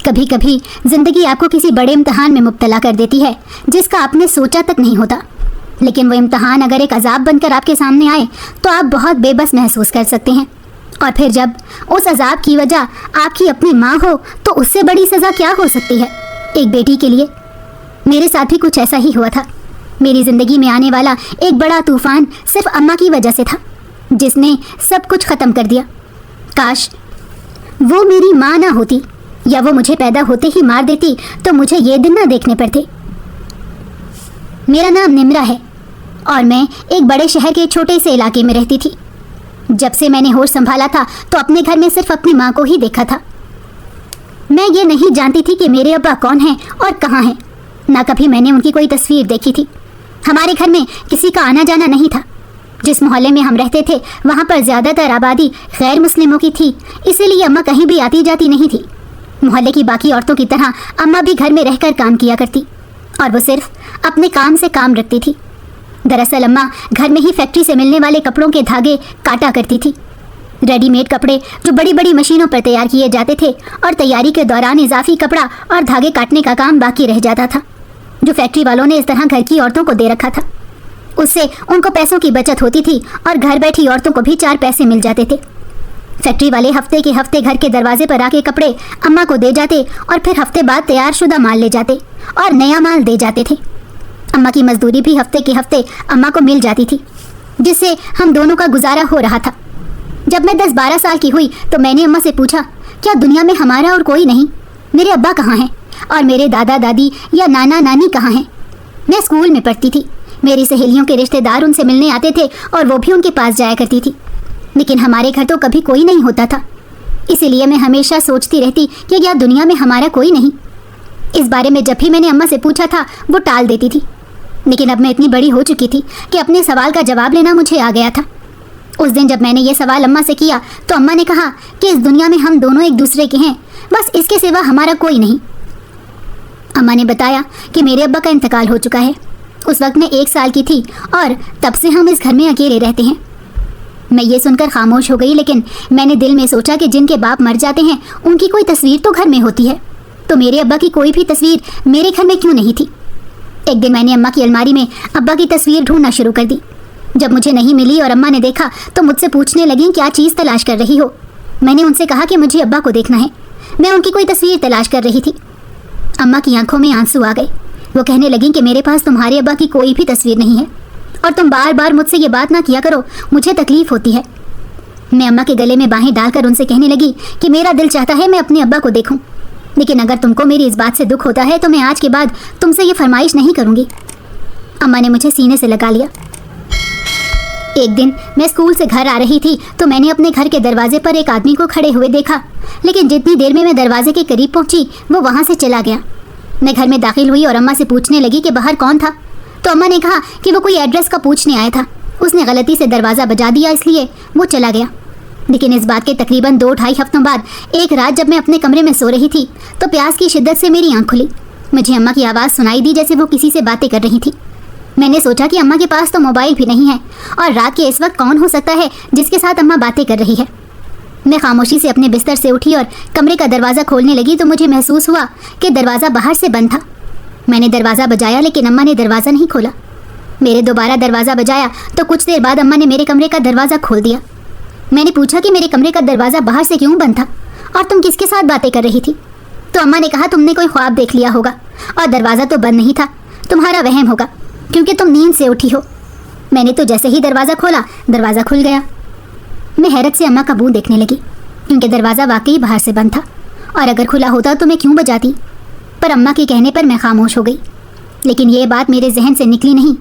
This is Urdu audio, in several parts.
کبھی کبھی زندگی آپ کو کسی بڑے امتحان میں مبتلا کر دیتی ہے جس کا آپ نے سوچا تک نہیں ہوتا، لیکن وہ امتحان اگر ایک عذاب بن کر آپ کے سامنے آئے تو آپ بہت بے بس محسوس کر سکتے ہیں۔ اور پھر جب اس عذاب کی وجہ آپ کی اپنی ماں ہو تو اس سے بڑی سزا کیا ہو سکتی ہے ایک بیٹی کے لیے۔ میرے ساتھ بھی کچھ ایسا ہی ہوا تھا۔ میری زندگی میں آنے والا ایک بڑا طوفان صرف اماں کی وجہ سے تھا، جس نے سب کچھ ختم کر دیا۔ کاش وہ میری ماں نہ ہوتی، یا وہ مجھے پیدا ہوتے ہی مار دیتی تو مجھے یہ دن نہ دیکھنے پڑتے۔ میرا نام نمرا ہے اور میں ایک بڑے شہر کے چھوٹے سے علاقے میں رہتی تھی۔ جب سے میں نے ہوش سنبھالا تھا تو اپنے گھر میں صرف اپنی ماں کو ہی دیکھا تھا۔ میں یہ نہیں جانتی تھی کہ میرے ابا کون ہیں اور کہاں ہیں، نہ کبھی میں نے ان کی کوئی تصویر دیکھی تھی۔ ہمارے گھر میں کسی کا آنا جانا نہیں تھا۔ جس محلے میں ہم رہتے تھے وہاں پر زیادہ تر آبادی غیر مسلموں کی تھی، اسی لیے اماں کہیں بھی آتی جاتی نہیں تھی۔ محلے کی باقی عورتوں کی طرح اماں بھی گھر میں رہ کر کام کیا کرتی، اور وہ صرف اپنے کام سے کام رکھتی تھی۔ دراصل اماں گھر میں ہی فیکٹری سے ملنے والے کپڑوں کے دھاگے کاٹا کرتی تھی۔ ریڈی میڈ کپڑے جو بڑی بڑی مشینوں پر تیار کیے جاتے تھے، اور تیاری کے دوران اضافی کپڑا اور دھاگے کاٹنے کا کام باقی رہ جاتا تھا، جو فیکٹری والوں نے اس طرح گھر کی عورتوں کو دے رکھا تھا۔ اس سے ان کو پیسوں کی بچت ہوتی تھی اور گھر بیٹھی عورتوں کو بھی 4 پیسے مل جاتے تھے۔ فیکٹری والے ہفتے کے ہفتے گھر کے دروازے پر آ کے کپڑے اماں کو دے جاتے اور پھر ہفتے بعد تیار شدہ مال لے جاتے اور نیا مال دے جاتے تھے۔ اماں کی مزدوری بھی ہفتے کے ہفتے اماں کو مل جاتی تھی، جس سے ہم دونوں کا گزارا ہو رہا تھا۔ جب میں 10-12 سال کی ہوئی تو میں نے اماں سے پوچھا، کیا دنیا میں ہمارا اور کوئی نہیں؟ میرے ابا کہاں ہیں اور میرے دادا دادی یا نانا نانی کہاں ہیں؟ میں اسکول میں پڑھتی تھی، میری سہیلیوں کے رشتہ دار ان سے ملنے آتے تھے اور وہ بھی ان کے پاس جایا کرتی تھی، لیکن ہمارے گھر تو کبھی کوئی نہیں ہوتا تھا۔ اسی لیے میں ہمیشہ سوچتی رہتی کہ کیا دنیا میں ہمارا کوئی نہیں۔ اس بارے میں جب بھی میں نے اماں سے پوچھا تھا وہ ٹال دیتی تھی، لیکن اب میں اتنی بڑی ہو چکی تھی کہ اپنے سوال کا جواب لینا مجھے آ گیا تھا۔ اس دن جب میں نے یہ سوال اماں سے کیا تو اماں نے کہا کہ اس دنیا میں ہم دونوں ایک دوسرے کے ہیں، بس اس کے سوا ہمارا کوئی نہیں۔ اماں نے بتایا کہ میرے ابا کا انتقال ہو چکا ہے۔ اس وقت میں 1 سال کی تھی اور تب سے ہم اس گھر میں اکیلے رہتے ہیں۔ میں یہ سن کر خاموش ہو گئی، لیکن میں نے دل میں سوچا کہ جن کے باپ مر جاتے ہیں ان کی کوئی تصویر تو گھر میں ہوتی ہے، تو میرے ابا کی کوئی بھی تصویر میرے گھر میں کیوں نہیں تھی؟ ایک دن میں نے اماں کی الماری میں ابا کی تصویر ڈھونڈنا شروع کر دی۔ جب مجھے نہیں ملی اور اماں نے دیکھا تو مجھ سے پوچھنے لگیں کیا چیز تلاش کر رہی ہو۔ میں نے ان سے کہا کہ مجھے ابا کو دیکھنا ہے، میں ان کی کوئی تصویر تلاش کر رہی تھی۔ اماں کی آنکھوں میں آنسو آ گئے۔ وہ کہنے لگیں کہ میرے پاس تمہارے ابا کی کوئی بھی تصویر نہیں ہے، اور تم بار بار مجھ سے یہ بات نہ کیا کرو، مجھے تکلیف ہوتی ہے۔ میں اماں کے گلے میں باہیں ڈال کر ان سے کہنے لگی کہ میرا دل چاہتا ہے میں اپنے ابا کو دیکھوں، لیکن اگر تم کو میری اس بات سے دکھ ہوتا ہے تو میں آج کے بعد تم سے یہ فرمائش نہیں کروں گی۔ اماں نے مجھے سینے سے لگا لیا۔ ایک دن میں اسکول سے گھر آ رہی تھی تو میں نے اپنے گھر کے دروازے پر ایک آدمی کو کھڑے ہوئے دیکھا، لیکن جتنی دیر میں دروازے کے قریب پہنچی وہ وہاں سے چلا گیا۔ میں گھر میں داخل ہوئی اور اماں سے پوچھنے لگی کہ باہر کون تھا، تو اماں نے کہا کہ وہ کوئی ایڈریس کا پوچھنے آیا تھا، اس نے غلطی سے دروازہ بجا دیا اس لیے وہ چلا گیا۔ لیکن اس بات کے تقریباً 2-2.5 ہفتوں بعد ایک رات جب میں اپنے کمرے میں سو رہی تھی تو پیاس کی شدت سے میری آنکھ کھلی۔ مجھے اماں کی آواز سنائی دی جیسے وہ کسی سے باتیں کر رہی تھی۔ میں نے سوچا کہ اماں کے پاس تو موبائل بھی نہیں ہے، اور رات کے اس وقت کون ہو سکتا ہے جس کے ساتھ اماں باتیں کر رہی ہے۔ میں خاموشی سے اپنے بستر سے اٹھی اور کمرے کا دروازہ کھولنے لگی تو مجھے محسوس ہوا کہ دروازہ باہر سے بند تھا۔ میں نے دروازہ بجایا لیکن اماں نے دروازہ نہیں کھولا۔ میرے دوبارہ دروازہ بجایا تو کچھ دیر بعد اماں نے میرے کمرے کا دروازہ کھول دیا۔ میں نے پوچھا کہ میرے کمرے کا دروازہ باہر سے کیوں بند تھا اور تم کس کے ساتھ باتیں کر رہی تھی؟ تو اماں نے کہا تم نے کوئی خواب دیکھ لیا ہوگا، اور دروازہ تو بند نہیں تھا، تمہارا وہم ہوگا کیونکہ تم نیند سے اٹھی ہو۔ میں نے تو جیسے ہی دروازہ کھولا دروازہ کھل گیا۔ میں حیرت سے اماں کا منہ دیکھنے لگی کیونکہ دروازہ واقعی باہر سے بند تھا، اور اگر کھلا ہوتا تو میں کیوں بجاتی؟ پر اماں کے کہنے پر میں خاموش ہو گئی۔ لیکن یہ بات میرے ذہن سے نکلی نہیں،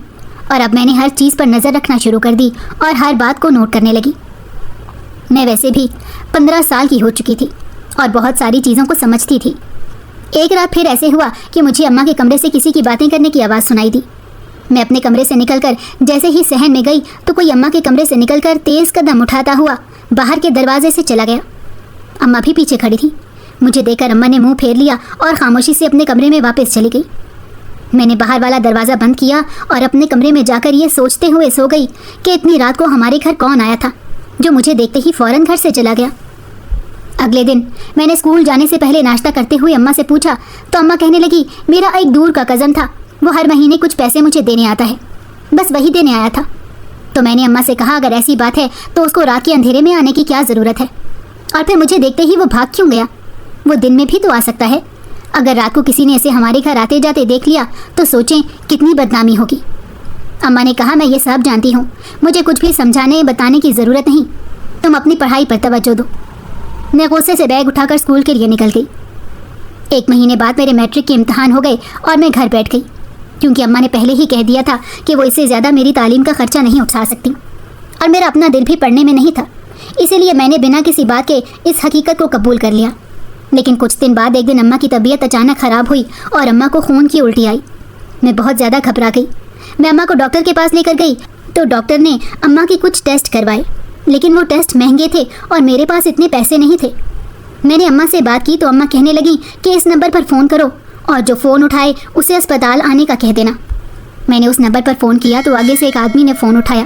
اور اب میں نے ہر چیز پر نظر رکھنا شروع کر دی اور ہر بات کو نوٹ کرنے لگی۔ میں ویسے بھی 15 سال کی ہو چکی تھی اور بہت ساری چیزوں کو سمجھتی تھی۔ ایک رات پھر ایسے ہوا کہ مجھے اماں کے کمرے سے کسی کی باتیں کرنے کی آواز سنائی دی۔ میں اپنے کمرے سے نکل کر جیسے ہی صحن میں گئی تو کوئی اماں کے کمرے سے نکل کر تیز قدم اٹھاتا ہوا باہر کے دروازے سے چلا گیا۔ اماں بھی پیچھے کھڑی تھی۔ مجھے دیکھ کر اماں نے منہ پھیر لیا اور خاموشی سے اپنے کمرے میں واپس چلی گئی۔ میں نے باہر والا دروازہ بند کیا اور اپنے کمرے میں جا کر یہ سوچتے ہوئے سو گئی کہ اتنی رات کو ہمارے گھر کون آیا تھا جو مجھے دیکھتے ہی فوراً گھر سے چلا گیا۔ اگلے دن میں نے اسکول جانے سے پہلے ناشتہ کرتے ہوئے اماں سے پوچھا تو اماں کہنے لگی میرا ایک دور کا کزن تھا، وہ ہر مہینے کچھ پیسے مجھے دینے آتا ہے، بس وہی دینے آیا تھا۔ تو میں نے اماں سے کہا اگر ایسی بات ہے تو اس کو رات کے اندھیرے میں آنے کی کیا ضرورت ہے، اور پھر مجھے دیکھتے ہی وہ بھاگ کیوں گیا؟ وہ دن میں بھی تو آ سکتا ہے۔ اگر رات کو کسی نے اسے ہمارے گھر آتے جاتے دیکھ لیا تو سوچیں کتنی بدنامی ہوگی۔ اماں نے کہا میں یہ سب جانتی ہوں، مجھے کچھ بھی سمجھانے بتانے کی ضرورت نہیں، تم اپنی پڑھائی پر توجہ دو۔ میں غصے سے بیگ اٹھا کر اسکول کے لیے نکل گئی۔ 1 مہینے بعد میرے میٹرک کے امتحان ہو گئے اور میں گھر بیٹھ گئی، کیونکہ اماں نے پہلے ہی کہہ دیا تھا کہ وہ اس سے زیادہ میری تعلیم کا خرچہ نہیں اٹھا سکتی، اور میرا اپنا دل بھی پڑھنے میں نہیں تھا، اسی لیے میں نے بنا کسی بات کے اس حقیقت کو قبول کر لیا۔ لیکن کچھ دن بعد ایک دن اماں کی طبیعت اچانک خراب ہوئی اور اماں کو خون کی الٹی آئی۔ میں بہت زیادہ گھبرا گئی۔ میں اماں کو ڈاکٹر کے پاس لے کر گئی تو ڈاکٹر نے اماں کے کچھ ٹیسٹ کروائے، لیکن وہ ٹیسٹ مہنگے تھے اور میرے پاس اتنے پیسے نہیں تھے۔ میں نے اماں سے بات کی تو اماں کہنے لگیں کہ اس نمبر پر فون کرو اور جو فون اٹھائے اسے اسپتال آنے کا کہہ دینا۔ میں نے اس نمبر پر فون کیا تو آگے سے ایک آدمی نے فون اٹھایا۔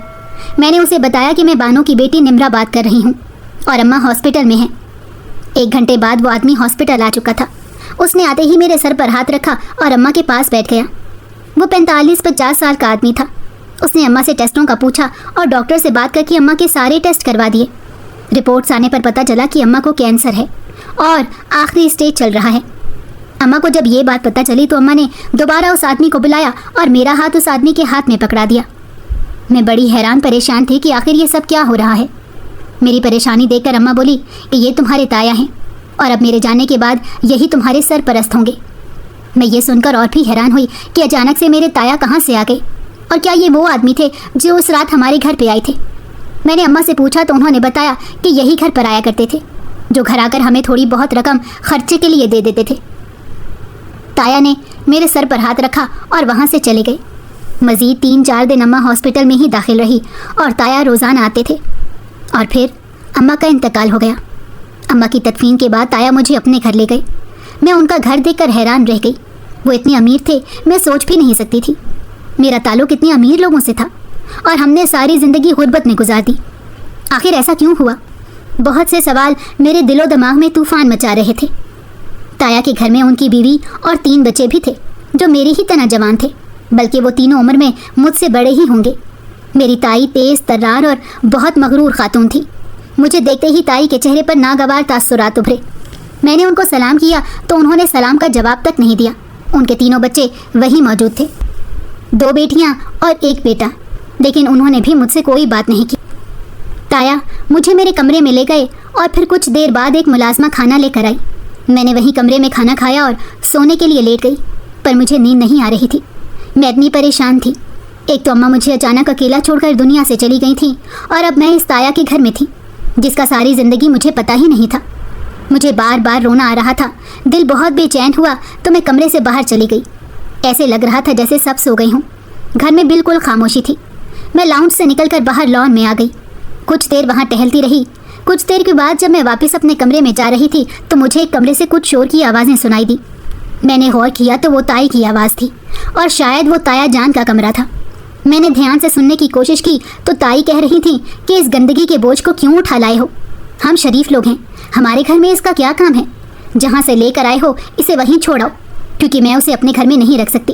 میں نے اسے بتایا کہ میں بانو کی بیٹی نمرا بات کر رہی ہوں اور اماں ہاسپٹل میں ہیں۔ 1 گھنٹے بعد وہ آدمی ہاسپٹل آ چکا تھا۔ اس نے آتے ہی میرے سر پر ہاتھ رکھا اور اماں کے پاس بیٹھ گیا۔ وہ 45-50 سال کا آدمی تھا۔ اس نے اماں سے ٹیسٹوں کا پوچھا اور ڈاکٹر سے بات کر کے اماں کے سارے ٹیسٹ کروا دیے۔ رپورٹس آنے پر پتہ چلا کہ اماں کو کینسر ہے اور آخری اسٹیج چل رہا ہے۔ اماں کو جب یہ بات پتہ چلی تو اماں نے دوبارہ اس آدمی کو بلایا اور میرا ہاتھ اس آدمی کے ہاتھ میں پکڑا دیا۔ میں بڑی حیران پریشان تھی کہ آخر یہ سب کیا ہو رہا ہے۔ میری پریشانی دیکھ کر اماں بولی کہ یہ تمہارے تایا ہیں اور اب میرے جانے کے بعد یہی تمہارے سرپرست ہوں گے۔ میں یہ سن کر اور بھی حیران ہوئی کہ اچانک سے میرے تایا کہاں سے آ گئے، اور کیا یہ وہ آدمی تھے جو اس رات ہمارے گھر پہ آئے تھے؟ میں نے اماں سے پوچھا تو انہوں نے بتایا کہ یہی گھر پر آیا کرتے تھے، جو گھر آ کر ہمیں تھوڑی بہت رقم خرچے کے لیے دے دیتے تھے۔ تایا نے میرے سر پر ہاتھ رکھا اور وہاں سے چلے گئے۔ مزید 3-4 دن اماں ہاسپٹل میں ہی داخل رہی اور تایا روزانہ آتے تھے، اور پھر اماں کا انتقال ہو گیا۔ اماں کی تدفین کے بعد تایا مجھے اپنے گھر لے گئے۔ میں ان کا گھر دیکھ کر حیران رہ گئی۔ وہ اتنے امیر تھے میں سوچ بھی نہیں سکتی تھی۔ میرا تعلق اتنے امیر لوگوں سے تھا اور ہم نے ساری زندگی غربت میں گزار دی۔ آخر ایسا کیوں ہوا؟ بہت سے سوال میرے دل و دماغ میں طوفان مچا رہے تھے۔ تایا کے گھر میں ان کی بیوی اور 3 بچے بھی تھے جو میری ہی طرح جوان تھے، بلکہ وہ تینوں عمر میں مجھ سے بڑے ہی ہوں گے۔ میری تائی تیز ترار اور بہت مغرور خاتون تھی۔ مجھے دیکھتے ہی تائی کے چہرے پر ناگوار تاثرات ابھرے۔ میں نے ان کو سلام کیا تو انہوں نے سلام کا جواب تک نہیں دیا۔ ان کے 3 بچے وہی موجود تھے، 2 بیٹیاں اور 1 بیٹا، لیکن انہوں نے بھی مجھ سے کوئی بات نہیں کی۔ تایا مجھے میرے کمرے میں لے گئے اور پھر کچھ دیر بعد ایک ملازمہ کھانا لے کر آئی۔ میں نے وہیں کمرے میں کھانا کھایا اور سونے کے لیے لیٹ گئی، پر مجھے نیند نہیں آ رہی تھی۔ میں اتنی پریشان تھی۔ ایک تو اماں مجھے اچانک اکیلا چھوڑ کر دنیا سے چلی گئی تھیں، اور اب میں اس تایا کے گھر میں تھی جس کا ساری زندگی مجھے پتہ ہی نہیں تھا۔ مجھے بار بار رونا آ رہا تھا۔ دل بہت بے چین ہوا تو میں کمرے سے باہر چلی گئی۔ ایسے لگ رہا تھا جیسے سب سو گئی ہوں۔ گھر میں بالکل خاموشی تھی۔ میں لاؤنج سے نکل کر باہر لان میں آ گئی۔ کچھ دیر وہاں ٹہلتی رہی۔ کچھ دیر کے بعد جب میں واپس اپنے کمرے میں جا رہی تھی تو مجھے ایک کمرے سے کچھ شور کی آوازیں سنائی دی۔ میں نے غور کیا تو وہ تائی کی آواز تھی، اور شاید وہ تایا جان کا کمرہ تھا۔ میں نے دھیان سے سننے کی کوشش کی تو تائی کہہ رہی تھی کہ اس گندگی کے بوجھ کو کیوں اٹھا لائے ہو؟ ہم شریف لوگ ہیں، ہمارے گھر میں اس کا کیا کام ہے؟ جہاں سے لے کر آئے ہو اسے وہیں چھوڑاؤ، کیونکہ میں اسے اپنے گھر میں نہیں رکھ سکتی۔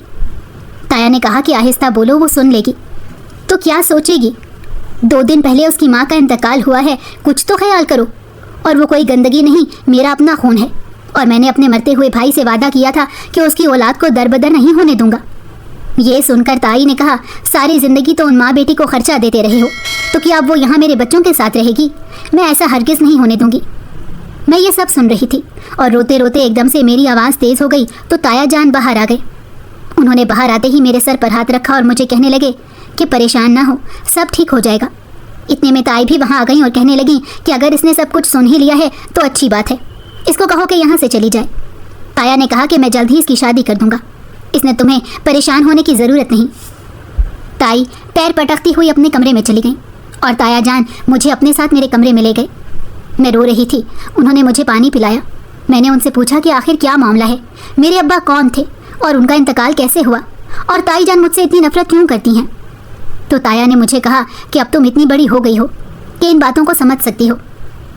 تایا نے کہا کہ آہستہ بولو، وہ سن لے گی تو کیا سوچے گی؟ 2 دن پہلے اس کی ماں کا انتقال ہوا ہے، کچھ تو خیال کرو۔ اور وہ کوئی گندگی نہیں، میرا اپنا خون ہے، اور میں نے اپنے مرتے ہوئے بھائی سے وعدہ کیا تھا کہ اس کی اولاد کو دربدر نہیں ہونے دوں گا۔ یہ سن کر تائی نے کہا ساری زندگی تو ان ماں بیٹی کو خرچہ دیتے رہے ہو، تو کیا اب وہ یہاں میرے بچوں کے ساتھ رہے گی؟ میں ایسا ہرگز نہیں ہونے دوں گی۔ میں یہ سب سن رہی تھی اور روتے روتے ایک دم سے میری آواز تیز ہو گئی تو تایا جان باہر آ گئے۔ انہوں نے باہر آتے ہی میرے سر پر ہاتھ رکھا اور مجھے کہنے لگے کہ پریشان نہ ہو، سب ٹھیک ہو جائے گا۔ اتنے میں تائی بھی وہاں آ گئیں اور کہنے لگیں کہ اگر اس نے سب کچھ سن ہی لیا ہے تو اچھی بات ہے، اس کو کہو کہ یہاں سے چلی جائے۔ تایا نے کہا کہ میں جلد ہی اس کی شادی کر دوں گا، اس نے تمہیں پریشان ہونے کی ضرورت نہیں۔ تائی پیر پٹکتی ہوئی اپنے کمرے میں چلی گئیں اور تایا جان مجھے اپنے ساتھ میرے کمرے میں لے گئے۔ میں رو رہی تھی۔ انہوں نے مجھے پانی پلایا۔ میں نے ان سے پوچھا کہ آخر کیا معاملہ ہے، میرے ابا کون تھے اور ان کا انتقال کیسے ہوا، اور تائی جان مجھ سے اتنی نفرت کیوں کرتی ہیں؟ تو تایا نے مجھے کہا کہ اب تم اتنی بڑی ہو گئی ہو کہ ان باتوں کو سمجھ سکتی ہو۔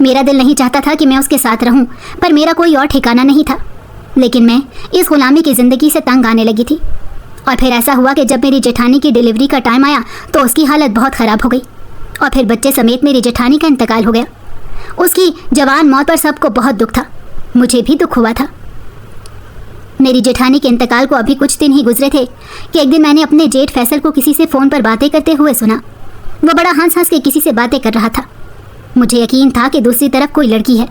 میرا دل نہیں چاہتا تھا کہ میں اس کے ساتھ رہوں، پر میرا کوئی اور ٹھکانہ نہیں تھا۔ لیکن میں اس غلامی کی زندگی سے تنگ آنے لگی تھی۔ اور پھر ایسا ہوا کہ جب میری جیٹھانی کی ڈیلیوری کا ٹائم آیا تو اس کی حالت بہت خراب ہو گئی، اور پھر بچے سمیت میری جیٹھانی کا انتقال ہو گیا۔ اس کی جوان موت پر سب کو بہت دکھ تھا، مجھے بھی دکھ ہوا تھا۔ میری جیٹھانی کے انتقال کو ابھی کچھ دن ہی گزرے تھے کہ ایک دن میں نے اپنے جیٹ فیصل کو کسی سے فون پر باتیں کرتے ہوئے سنا۔ وہ بڑا ہنس ہنس کے کسی سے باتیں کر رہا تھا۔ مجھے یقین تھا کہ دوسری طرف کوئی لڑکی ہے،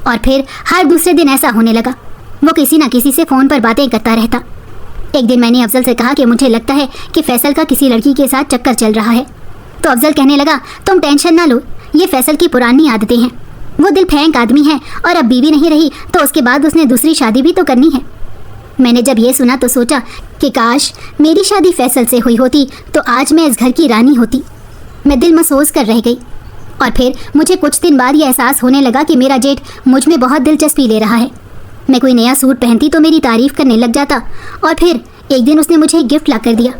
اور پھر ہر دوسرے دن ایسا ہونے لگا، وہ کسی نہ کسی سے فون پر باتیں کرتا رہتا۔ ایک دن میں نے افضل سے کہا کہ مجھے لگتا ہے کہ فیصل کا کسی لڑکی کے ساتھ چکر چل رہا ہے، تو افضل کہنے لگا تم ٹینشن نہ لو، یہ فیصل کی پرانی عادتیں ہیں، وہ دل پھینک آدمی ہے، اور اب بیوی نہیں رہی تو اس کے بعد اس نے دوسری شادی بھی تو کرنی ہے۔ میں نے جب یہ سنا تو سوچا کہ کاش میری شادی فیصل سے ہوئی ہوتی تو آج میں اس گھر کی رانی ہوتی۔ میں دل مسوس کر رہ گئی، اور پھر مجھے کچھ دن بعد یہ احساس ہونے لگا کہ میرا جیٹ مجھ میں بہت دلچسپی لے رہا ہے۔ میں کوئی نیا سوٹ پہنتی تو میری تعریف کرنے لگ جاتا، اور پھر ایک دن اس نے مجھے گفٹ لا کر دیا۔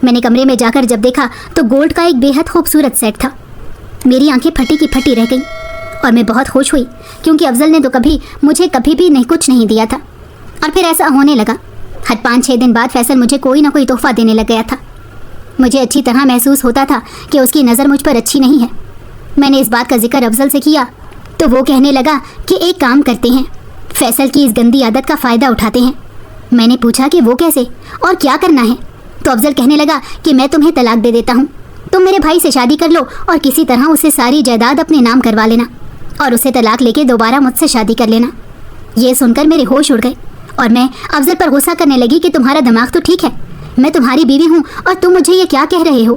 میں نے کمرے میں جا کر جب دیکھا تو گولڈ کا ایک بے حد خوبصورت سیٹ تھا۔ میری آنکھیں پھٹی کی پھٹی رہ گئیں، اور میں بہت خوش ہوئی کیونکہ افضل نے تو مجھے کبھی بھی کچھ نہیں دیا تھا۔ اور پھر ایسا ہونے لگا، ہر 5-6 دن بعد فیصل مجھے کوئی نہ کوئی تحفہ دینے لگ گیا تھا۔ مجھے اچھی طرح محسوس ہوتا تھا کہ اس کی نظر مجھ پر اچھی نہیں ہے۔ میں نے اس بات کا ذکر افضل سے کیا تو وہ کہنے لگا کہ ایک کام کرتے ہیں، فیصل کی اس گندی عادت کا فائدہ اٹھاتے ہیں۔ میں نے پوچھا کہ وہ کیسے اور کیا کرنا ہے، تو افضل کہنے لگا کہ میں تمہیں طلاق دے دیتا ہوں، تم میرے بھائی سے شادی کر لو اور کسی طرح اسے ساری جائیداد اپنے نام کروا لینا، اور اسے طلاق لے کے دوبارہ مجھ سے شادی کر لینا۔ یہ سن کر میرے ہوش اڑ گئے، اور میں افضل پر غصہ کرنے لگی کہ تمہارا دماغ تو ٹھیک ہے، میں تمہاری بیوی ہوں اور تم مجھے یہ کیا کہہ رہے ہو؟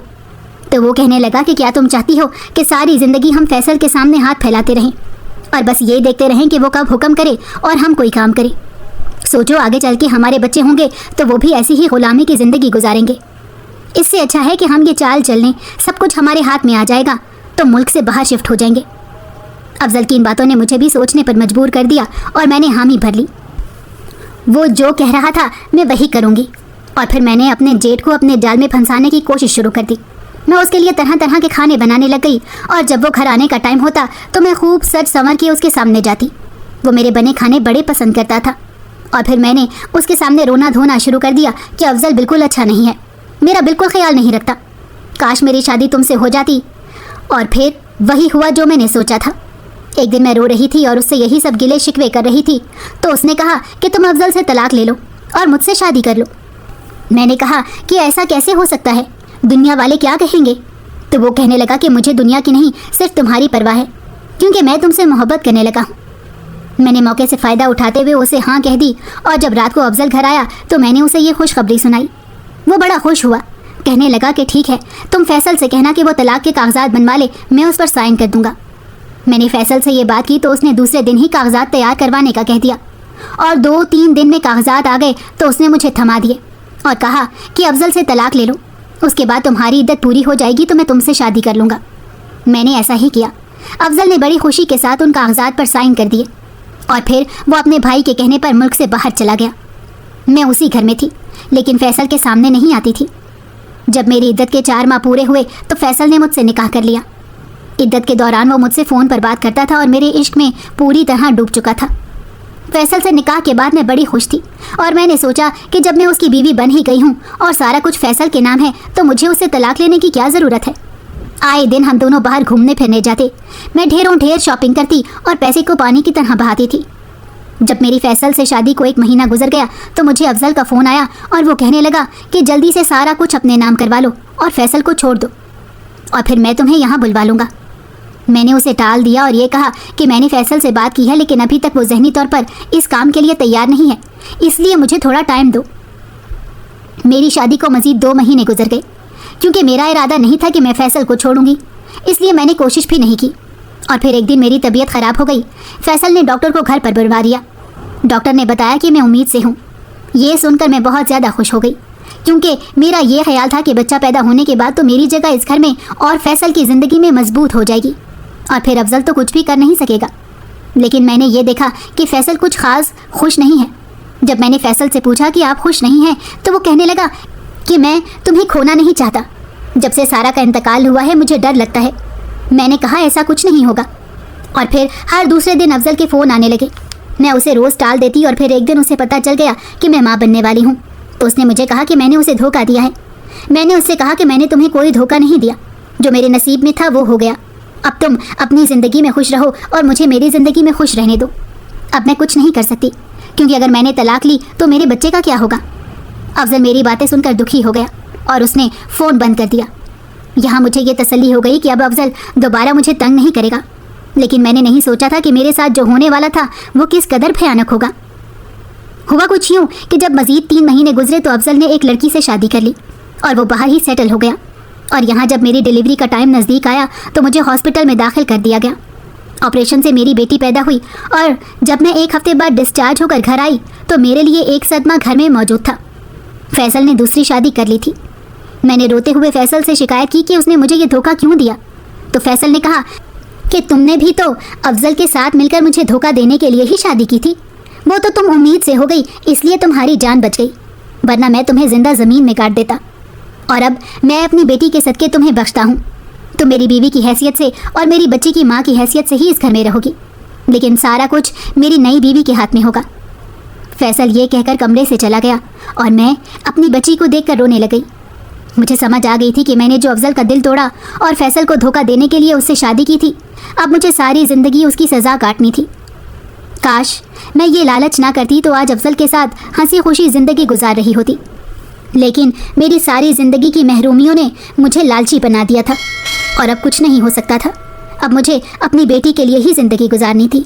تو وہ کہنے لگا کہ کیا تم چاہتی ہو کہ ساری زندگی ہم فیصل کے سامنے ہاتھ پھیلاتے رہیں اور بس یہ دیکھتے رہیں کہ وہ کب حکم کرے اور ہم کوئی کام کریں؟ سوچو آگے چل کے ہمارے بچے ہوں گے تو وہ بھی ایسی ہی غلامی کی زندگی گزاریں گے۔ اس سے اچھا ہے کہ ہم یہ چال چل لیں، سب کچھ ہمارے ہاتھ میں آ جائے گا تو ملک سے باہر شفٹ ہو جائیں گے۔ افضل کی ان باتوں نے مجھے بھی سوچنے پر مجبور کر دیا، اور میں نے حامی بھر لی۔ وہ جو کہہ رہا تھا میں وہی کروں گی، اور پھر میں نے اپنے جیٹ کو اپنے جال میں پھنسانے کی کوشش شروع کر دی۔ میں اس کے لیے طرح طرح کے کھانے بنانے لگ گئی، اور جب وہ گھر آنے کا ٹائم ہوتا تو میں خوب سج سنور کے اس کے سامنے جاتی۔ وہ میرے بنے کھانے بڑے پسند کرتا تھا، اور پھر میں نے اس کے سامنے رونا دھونا شروع کر دیا کہ افضل بالکل اچھا نہیں ہے، میرا بالکل خیال نہیں رکھتا، کاش میری شادی تم سے ہو جاتی۔ اور پھر وہی ہوا جو میں نے سوچا تھا۔ ایک دن میں رو رہی تھی اور اس سے یہی سب گلے شکوے کر رہی تھی، تو اس نے کہا کہ تم افضل سے طلاق لے لو اور مجھ سے شادی کر لو۔ میں نے کہا کہ ایسا کیسے ہو سکتا ہے، دنیا والے کیا کہیں گے؟ تو وہ کہنے لگا کہ مجھے دنیا کی نہیں صرف تمہاری پرواہ ہے، کیونکہ میں تم سے محبت کرنے لگا ہوں۔ میں نے موقع سے فائدہ اٹھاتے ہوئے اسے ہاں کہہ دی، اور جب رات کو افضل گھر آیا تو میں نے اسے یہ خوشخبری سنائی۔ وہ بڑا خوش ہوا، کہنے لگا کہ ٹھیک ہے، تم فیصل سے کہنا کہ وہ طلاق کے کاغذات بنوا لے، میں اس پر سائن کر دوں گا۔ میں نے فیصل سے یہ بات کی تو اس نے دوسرے دن ہی کاغذات تیار کروانے کا کہہ دیا، اور 2-3 دن میں کاغذات آ گئے تو اس نے مجھے تھما دیے اور کہا کہ افضل سے طلاق لے لو، اس کے بعد تمہاری عدت پوری ہو جائے گی تو میں تم سے شادی کر لوں گا۔ میں نے ایسا ہی کیا۔ افضل نے بڑی خوشی کے ساتھ ان کاغذات پر سائن کر دیے، اور پھر وہ اپنے بھائی کے کہنے پر ملک سے باہر چلا گیا۔ میں اسی گھر میں تھی، لیکن فیصل کے سامنے نہیں آتی تھی۔ جب میری عدت کے 4 ماہ پورے ہوئے تو فیصل نے مجھ سے نکاح کر لیا۔ عدت کے دوران وہ مجھ سے فون پر بات کرتا تھا اور میرے عشق میں پوری طرح ڈوب چکا تھا۔ فیصل سے نکاح کے بعد میں بڑی خوش تھی، اور میں نے سوچا کہ جب میں اس کی بیوی بن ہی گئی ہوں اور سارا کچھ فیصل کے نام ہے تو مجھے اسے طلاق لینے کی کیا ضرورت ہے۔ آئے دن ہم دونوں باہر گھومنے پھرنے جاتے، میں ڈھیر شاپنگ کرتی اور پیسے کو پانی کی طرح بہاتی تھی۔ جب میری فیصل سے شادی کو 1 مہینہ گزر گیا تو مجھے افضل کا فون آیا، اور وہ کہنے لگا کہ جلدی سے سارا کچھ اپنے نام کروا لو اور فیصل کو چھوڑ دو، اور پھر میں تمہیں یہاں بلوا لوں گا۔ میں نے اسے ٹال دیا اور یہ کہا کہ میں نے فیصل سے بات کی ہے، لیکن ابھی تک وہ ذہنی طور پر اس کام کے لیے تیار نہیں ہے، اس لیے مجھے تھوڑا ٹائم دو۔ میری شادی کو مزید 2 مہینے گزر گئے، کیونکہ میرا ارادہ نہیں تھا کہ میں فیصل کو چھوڑوں گی، اس لیے میں نے کوشش بھی نہیں کی۔ اور پھر ایک دن میری طبیعت خراب ہو گئی، فیصل نے ڈاکٹر کو گھر پر بلوا دیا۔ ڈاکٹر نے بتایا کہ میں امید سے ہوں۔ یہ سن کر میں بہت زیادہ خوش ہو گئی، کیونکہ میرا یہ خیال تھا کہ بچہ پیدا ہونے کے بعد تو میری جگہ اس گھر میں اور فیصل کی زندگی میں مضبوط ہو جائے گی، اور پھر افضل تو کچھ بھی کر نہیں سکے گا۔ لیکن میں نے یہ دیکھا کہ فیصل کچھ خاص خوش نہیں ہے۔ جب میں نے فیصل سے پوچھا کہ آپ خوش نہیں ہیں تو وہ کہنے لگا کہ میں تمہیں کھونا نہیں چاہتا، جب سے سارا کا انتقال ہوا ہے مجھے ڈر لگتا ہے۔ میں نے کہا ایسا کچھ نہیں ہوگا، اور پھر ہر دوسرے دن افضل کے فون آنے لگے. میں اسے روز ٹال دیتی اور پھر ایک دن اسے پتہ چل گیا کہ میں ماں بننے والی ہوں تو اس نے مجھے کہا کہ میں نے اسے دھوکہ دیا ہے. میں نے اس سے کہا کہ میں نے تمہیں کوئی دھوکہ نہیں دیا, جو میرے نصیب میں تھا وہ ہو گیا. اب تم اپنی زندگی میں خوش رہو اور مجھے میری زندگی میں خوش رہنے دو. اب میں کچھ نہیں کر سکتی کیونکہ اگر میں نے طلاق لی تو میرے بچے کا کیا ہوگا. افضل میری باتیں سن کر دکھی ہو گیا اور اس نے فون بند کر دیا. یہاں مجھے یہ تسلی ہو گئی کہ اب افضل دوبارہ مجھے تنگ نہیں کرے گا, لیکن میں نے نہیں سوچا تھا کہ میرے ساتھ جو ہونے والا تھا وہ کس قدر بھیانک ہوگا. ہوا کچھ یوں کہ جب مزید 3 مہینے گزرے تو افضل نے ایک لڑکی سے شادی کر لی اور وہ باہر ہی سیٹل ہو گیا. اور یہاں جب میری ڈیلیوری کا ٹائم نزدیک آیا تو مجھے ہاسپٹل میں داخل کر دیا گیا. آپریشن سے میری بیٹی پیدا ہوئی اور جب میں 1 ہفتے بعد ڈسچارج ہو کر گھر آئی تو میرے لیے ایک صدمہ گھر میں موجود تھا. فیصل نے دوسری شادی کر لی تھی. میں نے روتے ہوئے فیصل سے شکایت کی کہ اس نے مجھے یہ دھوکہ کیوں دیا. تو فیصل نے کہا کہ تم نے بھی تو افضل کے ساتھ مل کر مجھے دھوکہ دینے کے لیے ہی شادی کی تھی. وہ تو تم امید سے ہو گئی اس لیے تمہاری جان بچ گئی, ورنہ میں تمہیں زندہ زمین میں کاٹ دیتا. اور اب میں اپنی بیٹی کے صدقے تمہیں بخشتا ہوں. تم میری بیوی کی حیثیت سے اور میری بچی کی ماں کی حیثیت سے ہی اس گھر میں رہو گی, لیکن سارا کچھ میری نئی بیوی کے ہاتھ میں ہوگا. فیصل یہ کہہ کر کمرے سے چلا گیا اور میں اپنی بچی کو دیکھ کر رونے لگ گئی. مجھے سمجھ آ گئی تھی کہ میں نے جو افضل کا دل توڑا اور فیصل کو دھوکہ دینے کے لیے اس سے شادی کی تھی, اب مجھے ساری زندگی اس کی سزا کاٹنی تھی. کاش میں یہ لالچ نہ کرتی تو آج افضل کے ساتھ ہنسی خوشی زندگی گزار رہی ہوتی, لیکن میری ساری زندگی کی محرومیوں نے مجھے لالچی بنا دیا تھا اور اب کچھ نہیں ہو سکتا تھا. اب مجھے اپنی بیٹی کے لیے ہی زندگی گزارنی تھی.